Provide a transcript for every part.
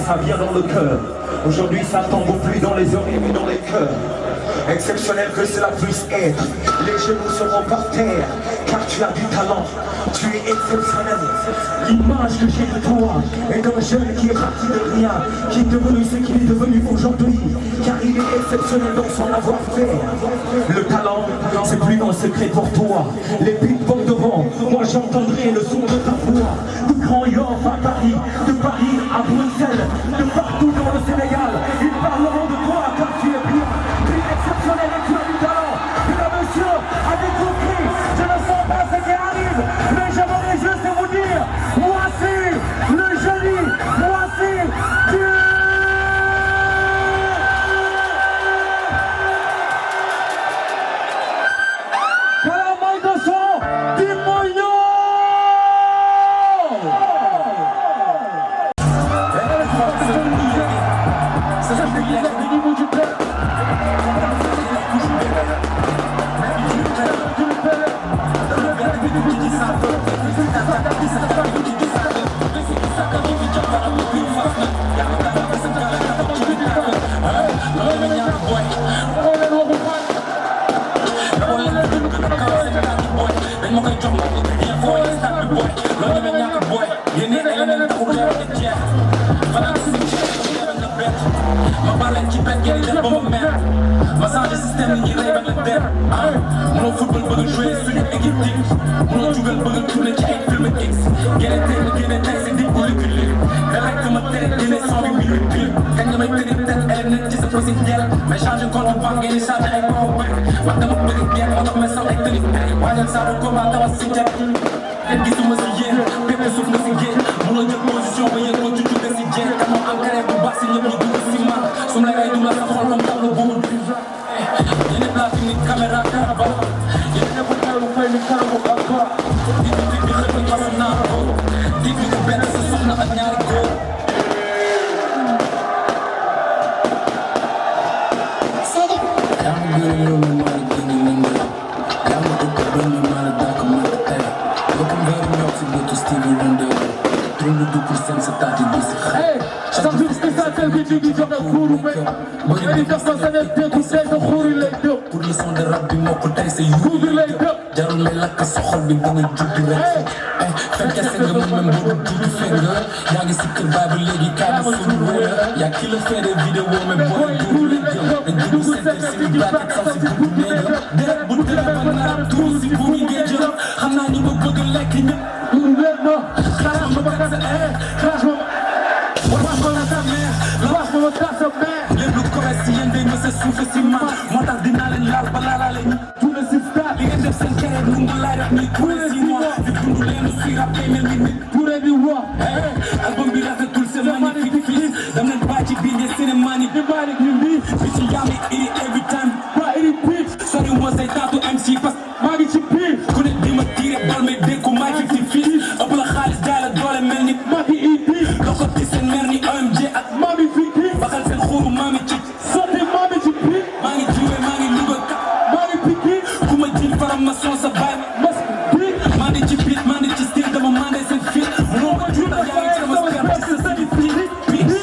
ça vient dans le cœur. Aujourd'hui ça tombe plus dans les oreilles mais dans les cœurs. Exceptionnel que cela puisse être, les genoux seront par terre, car tu as du talent, tu es exceptionnel. L'image que j'ai de toi est d'un jeune qui est parti de rien, qui est devenu ce qu'il est devenu aujourd'hui, car il est exceptionnel dans son avoir-faire. Le talent, c'est plus un secret pour toi. Les beatbox devant, moi j'entendrai le son de ta voix. De Grand Yoff à Paris, de Paris à Bruxelles, de partout dans le Sénégal, ils parleront de toi car tu es bien. Exceptionnel et tu as du talent. Mesdames, messieurs, avez compris, je ne sens pas ce qui arrive, mais j'aimerais juste vous dire, voici le génie, voici Dieu. Calamai de son, dis-moi yo. Massage système ni rêve ak la der mënoo football bëgg jouer suñu équipe type mënoo jugal bëgg tourner ci ay film X génne tey c'est dig bu reculé direct ma tere génne 108 minutes pile kañ nga may tëri tête elle nekk ci sa posi jël mais change compte banque ngeen di chargé ay power wax dama bëgg bien moo tax may sol ay tëri waajal saa du combat tawa si jar leen gisuma si yéen bépp suuf nga si géej mënoo jël position ba yéen moo juju nga si jeex ka moo encadré bu baax si ñëpp ñu dugg si man su ma lay du la sa xol comme taw la buur yéen platine caméra caravane yéen ñëpp teewlu fay ni karamu ak quoi di xëpp façon naa ko di fi ko benn sa soxna ak ñaari góor yaa ma gën a yow ma maa la gën a lënd yaa ma dëkk benn maa la dàkk maa la tey bokk ngari ñoo si bëtu Stevie Wonder trolu du pour seen sa taati di si xay chaque jour spécial tel bi ñu joxe xuuru mais bëri def ko sa def teeku tey sa xuuru lay dëpp pour le son de rap bi moo ko tey sa yu bi lay dëpp jarul may lakk sa xol bi ba nga juddu rek fekk se nga mën même boobu tuuti fekk nga yaa ngi si kër baay ba léegi kaay ma suñu wóor yaa ki la fait des vidéos mais booy duuru lay jëm dañ dugg seen si lu black ak saw si dugg néega deret bu tëdd ba naam tuur si bu ngi ngee jëm xam naa ñu ma bëgg lekk ñëpp leer na xaaral ma ba sa xaaral ma wax ma la sa mère wax ma la sa mère lépp lu ko si yéen day ma sa suufe si man moo tax dinaa leen laal ba laalaale ñu tout le système li ngeen def seen carrière lu ngi laaj ak ñuy kuréel si mois di dund leen si rap day mel ni nit touré di wax album bi rafetul c'est magnifique fii dam leen bàyyi ci biir ngeen cinémanique di bari ñu bi bi ci yaa ngi iri every time ba iri pitch sori moo say taatu MC parce maa ngi ci biir ku ne di ma tiire bal may dékku maa fi fi fii ëpp la xaalis jaay la doole mel ni maa ngi indi loko ci seen mer ni OMG ak maa ngi fi kii baxal seen xuuru maa mi ci sotti maa ngi ci biir maa ngi jiwee maa ngi luga kat maa ngi piki ku ma jiil faram ma son sa baay mas biir maa ngi ci beat maa ngi ci style dama maa ngi seen fit mënoo ma juul ak yaa ngi sama sperme ci sa sëri bitch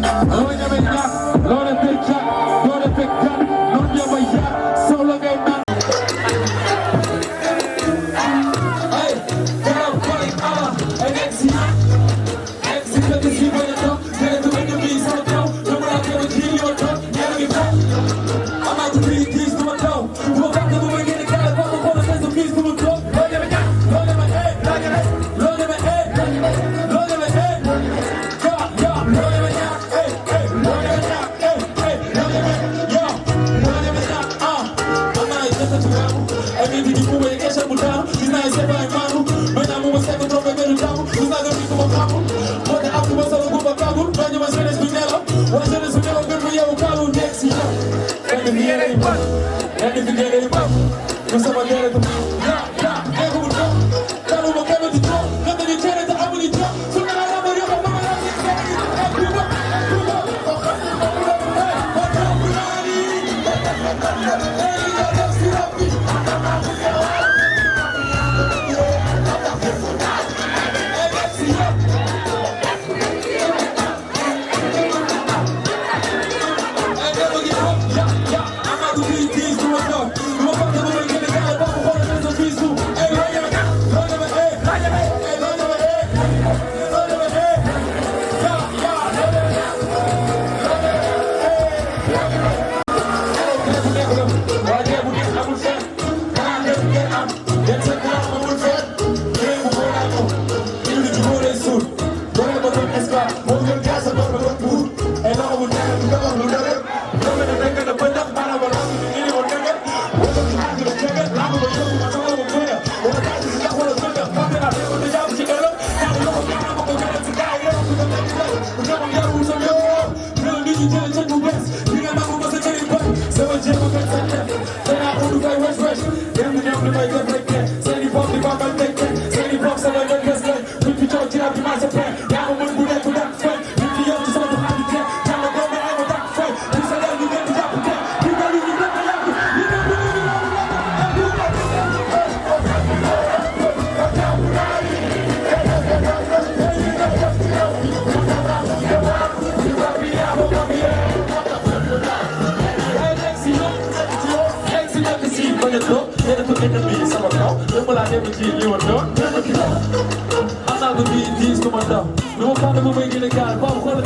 Lord, you're a yacht. Lord, a big jack. Lord, a big gun. Lord, you're a yacht. So long, ain't not. Hey, get up, buddy. And exit. Exit, let me see what you do. Get it to make the beats on the floor. Remember, I'll give it to you on top. Get it, I'm out to be keys to my toe. Do a back to the way, get it, got it. Pop up on the face of keys to my toe. Lord, you're a yacht. Lord, you're a head. Lord, you're a head. Lord, you're a head. Lord, you're a head. Yeah, yeah. Lord, you're a yacht. Hey, hey. Lord, you're a yacht. Hey, hey. Lord, you're a yacht. Yeah. Lord, you're a yacht. I'm not just a chihuahua. Everything you move, you get shut down. He's not a separate man. When I'm moving, second, throw me very down. He's not going to be from a couple. But the apple was all over a couple. When you was in a spinello. When you was in a good for your couple next year. And if you get any money, and if you get any money, you someone get it. Yeah, yeah. Never would go. That will come with the door. Nothing you can't do. I will eat you. So now I love you. I'm not going to get it. Hey, you up. You up. Hey, what's up, buddy? Hey, you got to see up. I'm not gonna be these to my dog. No one found a movie in the car. Bob, what the